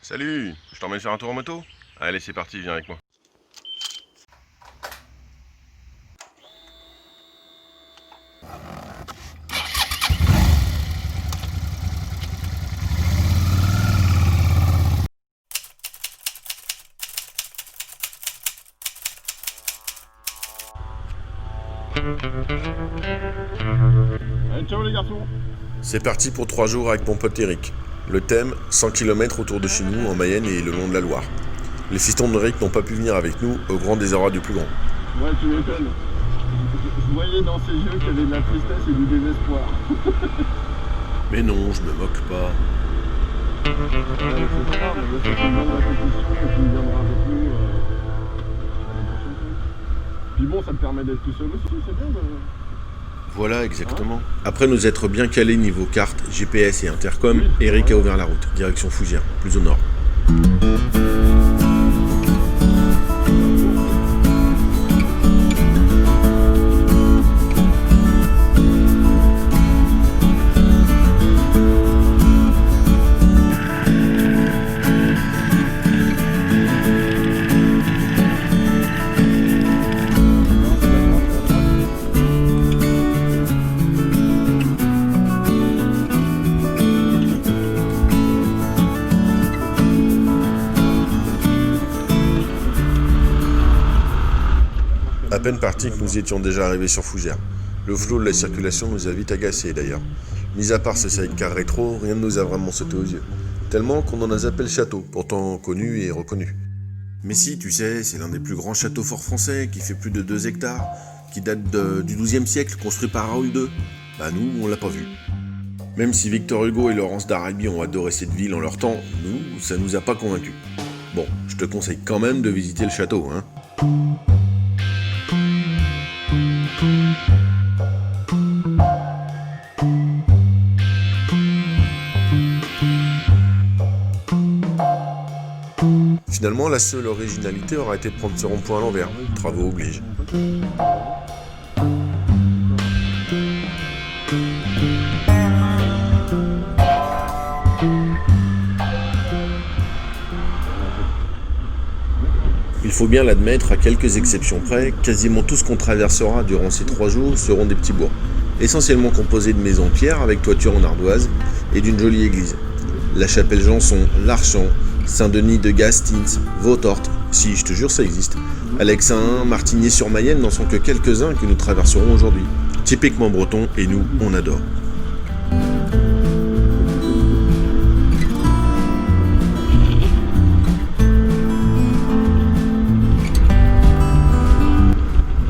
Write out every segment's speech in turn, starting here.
Salut, je t'emmène faire un tour en moto? Allez, c'est parti, viens avec moi. Allez, ciao les garçons. C'est parti pour 3 jours avec mon pote Eric. Le thème, 100 km autour de chez nous, en Mayenne et le long de la Loire. Les fistons d'Eric n'ont pas pu venir avec nous, au grand désarroi du plus grand. Ouais, tu m'étonnes. Je voyais dans ses yeux qu'il y avait de la tristesse et du désespoir. Mais non, je me moque pas. C'est pas grave, mais c'est une bonne répétition et puis il viendra avec nous l'année prochaine. Puis bon, ça te permet d'être tout seul aussi, c'est bien de... Voilà, exactement. Après nous être bien calés niveau carte, GPS et intercom, Eric a ouvert la route, direction Fougères, plus au nord. À peine parti que nous étions déjà arrivés sur Fougères. Le flot de la circulation nous a vite agacés d'ailleurs. Mis à part ce sidecar rétro, rien ne nous a vraiment sauté aux yeux. Tellement qu'on en a zappé le château, pourtant connu et reconnu. Mais si, tu sais, c'est l'un des plus grands châteaux forts français, qui fait plus de 2 hectares, qui date du XIIe siècle, construit par Raoul II. Bah nous, on l'a pas vu. Même si Victor Hugo et Laurence d'Arabie ont adoré cette ville en leur temps, nous, ça nous a pas convaincus. Bon, je te conseille quand même de visiter le château, hein. Finalement, la seule originalité aura été de prendre ce rond-point à l'envers. Travaux obligent. Il faut bien l'admettre, à quelques exceptions près, quasiment tout ce qu'on traversera durant ces 3 jours seront des petits bois, essentiellement composés de maisons en pierre avec toiture en ardoise et d'une jolie église. La chapelle Janson, l'Archamp, Saint-Denis de Gastins, Vautortes, si je te jure ça existe, Alexin, Martigny-sur-Mayenne n'en sont que quelques-uns que nous traverserons aujourd'hui. Typiquement breton et nous, on adore.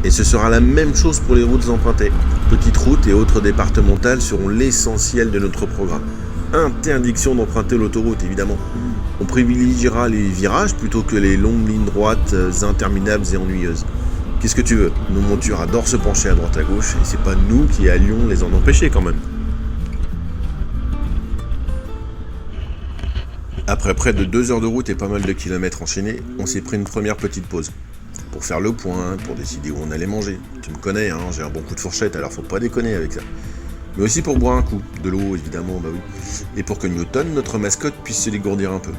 Et ce sera la même chose pour les routes empruntées. Petites routes et autres départementales seront l'essentiel de notre programme. Interdiction d'emprunter l'autoroute, évidemment. On privilégiera les virages plutôt que les longues lignes droites interminables et ennuyeuses. Qu'est-ce que tu veux? Nos montures adorent se pencher à droite à gauche et c'est pas nous qui allions les en empêcher quand même. Après près de 2 heures de route et pas mal de kilomètres enchaînés, on s'est pris une première petite pause. Pour faire le point, pour décider où on allait manger. Tu me connais, hein, j'ai un bon coup de fourchette, alors faut pas déconner avec ça. Mais aussi pour boire un coup, de l'eau évidemment, bah oui. Et pour que Newton, notre mascotte, puisse se dégourdir un peu.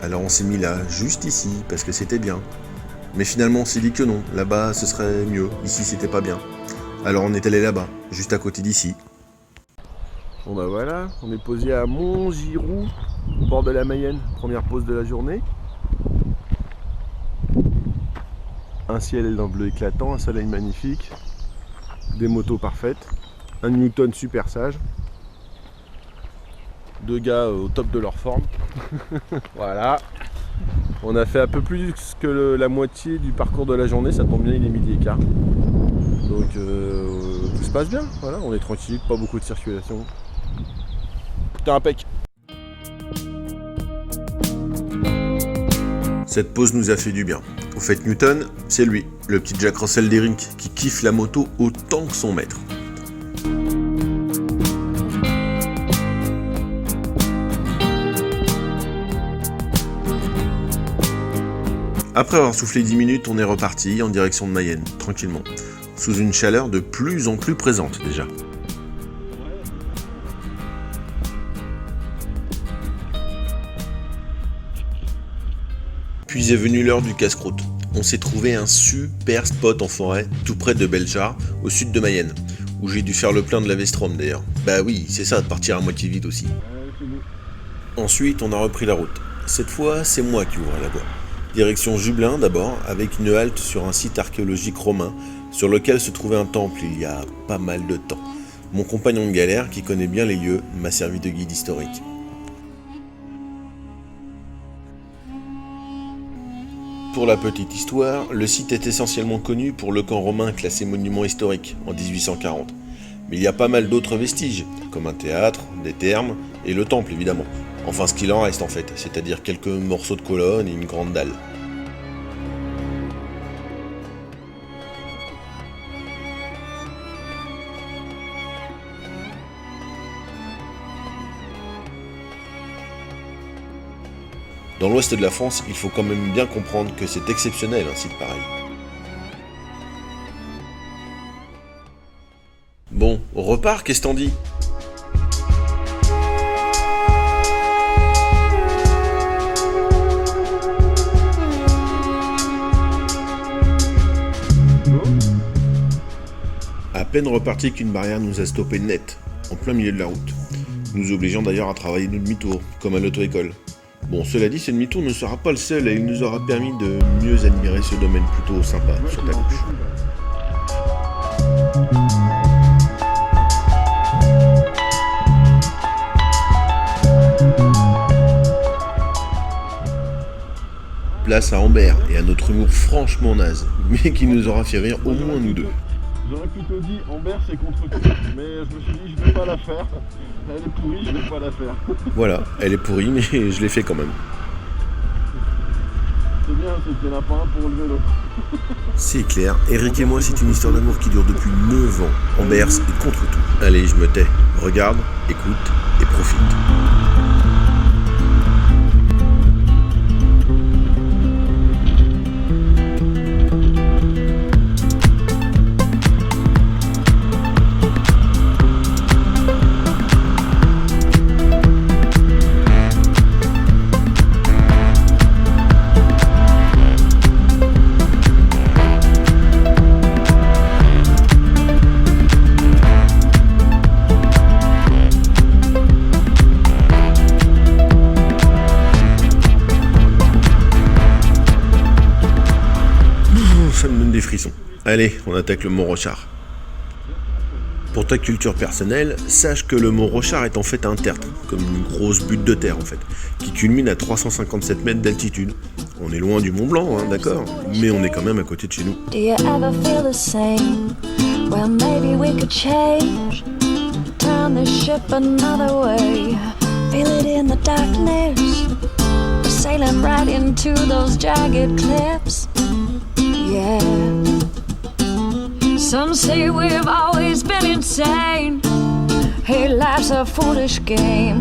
Alors on s'est mis là, juste ici, parce que c'était bien. Mais finalement on s'est dit que non, là-bas ce serait mieux, ici c'était pas bien. Alors on est allé là-bas, juste à côté d'ici. Bon bah voilà, on est posé à Montgiroux, au bord de la Mayenne, première pause de la journée. Un ciel d'un bleu éclatant, un soleil magnifique, des motos parfaites, un Newton super sage, 2 gars au top de leur forme. Voilà, on a fait un peu plus que la moitié du parcours de la journée, ça tombe bien, il est 12h15. Donc tout se passe bien, voilà, on est tranquille, pas beaucoup de circulation. T'es impec. Cette pause nous a fait du bien. Au fait, Newton, c'est lui, le petit Jack Russell d'Eric, qui kiffe la moto autant que son maître. Après avoir soufflé 10 minutes, on est reparti en direction de Mayenne, tranquillement, sous une chaleur de plus en plus présente déjà. Puis est venue l'heure du casse-croûte. On s'est trouvé un super spot en forêt, tout près de Belchar, au sud de Mayenne, où j'ai dû faire le plein de la Vestrom d'ailleurs. Bah oui, c'est ça de partir à moitié vide aussi. Ensuite, on a repris la route. Cette fois, c'est moi qui ouvre la voie. Direction Jublain d'abord, avec une halte sur un site archéologique romain, sur lequel se trouvait un temple il y a pas mal de temps. Mon compagnon de galère, qui connaît bien les lieux, m'a servi de guide historique. Pour la petite histoire, le site est essentiellement connu pour le camp romain classé monument historique en 1840. Mais il y a pas mal d'autres vestiges, comme un théâtre, des thermes et le temple évidemment. Enfin ce qu'il en reste en fait, c'est-à-dire quelques morceaux de colonnes et une grande dalle. Dans l'ouest de la France, il faut quand même bien comprendre que c'est exceptionnel un site pareil. Bon, on repart, qu'est-ce t'en dis ? À peine reparti qu'une barrière nous a stoppé net, en plein milieu de la route, nous obligeant d'ailleurs à travailler de demi-tour, comme à l'auto-école. Bon, cela dit, ce demi-tour ne sera pas le seul et il nous aura permis de mieux admirer ce domaine plutôt sympa sur ta gauche. Place à Ambert et à notre humour franchement naze, mais qui nous aura fait rire au moins nous deux. J'aurais plutôt dit Ambert c'est contre tout, mais je me suis dit je vais pas la faire. Elle est pourrie, je vais pas la faire. Voilà, elle est pourrie, mais je l'ai fait quand même. C'est bien, c'est qu'il n'y en a pas un pour relever l'autre. C'est clair, Eric et moi c'est une histoire d'amour qui dure depuis 9 ans. Ambert est contre tout. Allez, je me tais. Regarde, écoute et profite. Ça me donne des frissons. Allez, on attaque le Mont Rochard. Pour ta culture personnelle, sache que le Mont Rochard est en fait un tertre, comme une grosse butte de terre en fait, qui culmine à 357 mètres d'altitude. On est loin du Mont Blanc, hein, d'accord, mais on est quand même à côté de chez nous. Do you ever feel the same? Well, maybe we could change. Turn the ship another way. Feel it in the darkness. We're sailing right into those jagged cliffs. Yeah. Some say we've always been insane. Hey, life's a foolish game.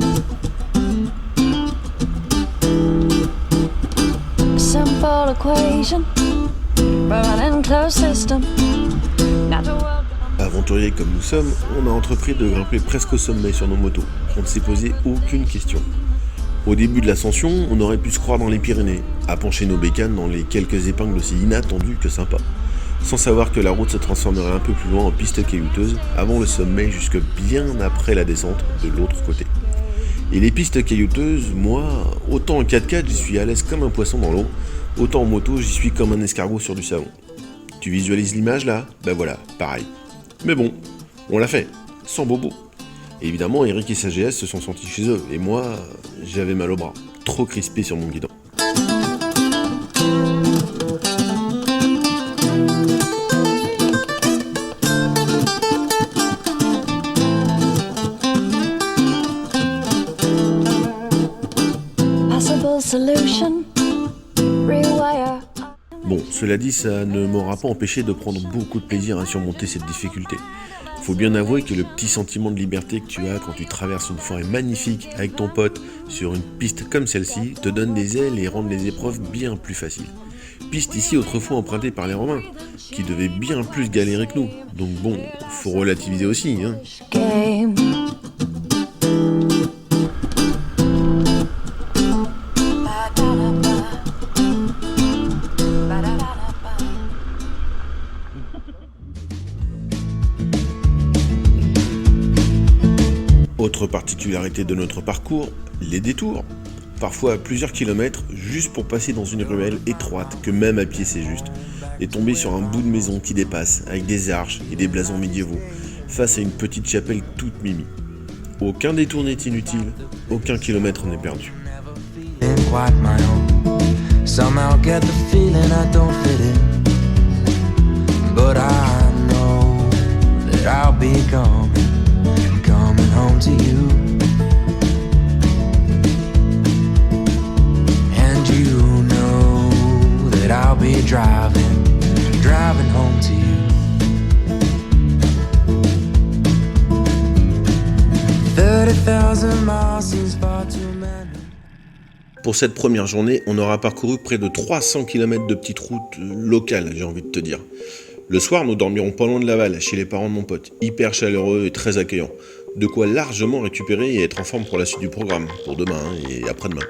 A simple equation, running closed system. Not the world. Aventuriers comme nous sommes, on a entrepris de grimper presque au sommet sur nos motos. On ne s'est posé aucune question. Au début de l'ascension, on aurait pu se croire dans les Pyrénées, à pencher nos bécanes dans les quelques épingles aussi inattendues que sympas, sans savoir que la route se transformerait un peu plus loin en piste caillouteuse, avant le sommet jusque bien après la descente de l'autre côté. Et les pistes caillouteuses, moi, autant en 4x4 j'y suis à l'aise comme un poisson dans l'eau, autant en moto j'y suis comme un escargot sur du savon. Tu visualises l'image là ? Ben voilà, pareil. Mais bon, on l'a fait, sans bobo. Et évidemment, Eric et sa GS se sont sentis chez eux, et moi, j'avais mal au bras, trop crispé sur mon guidon. Possible solution. Rewire. Bon, cela dit, ça ne m'aura pas empêché de prendre beaucoup de plaisir à surmonter cette difficulté. Faut bien avouer que le petit sentiment de liberté que tu as quand tu traverses une forêt magnifique avec ton pote sur une piste comme celle-ci te donne des ailes et rend les épreuves bien plus faciles. Piste ici autrefois empruntée par les Romains, qui devaient bien plus galérer que nous. Donc bon, faut relativiser aussi, hein. Game. Autre particularité de notre parcours, les détours. Parfois à plusieurs kilomètres, juste pour passer dans une ruelle étroite, que même à pied c'est juste, et tomber sur un bout de maison qui dépasse, avec des arches et des blasons médiévaux, face à une petite chapelle toute mimi. Aucun détour n'est inutile, aucun kilomètre n'est perdu. Somehow get the feeling I don't fit in, but I know that I'll be coming home to you, and you know that I'll be driving home to you. 30,000 miles seems far too many. Pour cette première journée, on aura parcouru près de 300 km de petites routes locales, j'ai envie de te dire. Le soir, nous dormirons pas loin de Laval, chez les parents de mon pote, hyper chaleureux et très accueillants. De quoi largement récupérer et être en forme pour la suite du programme, pour demain et après-demain.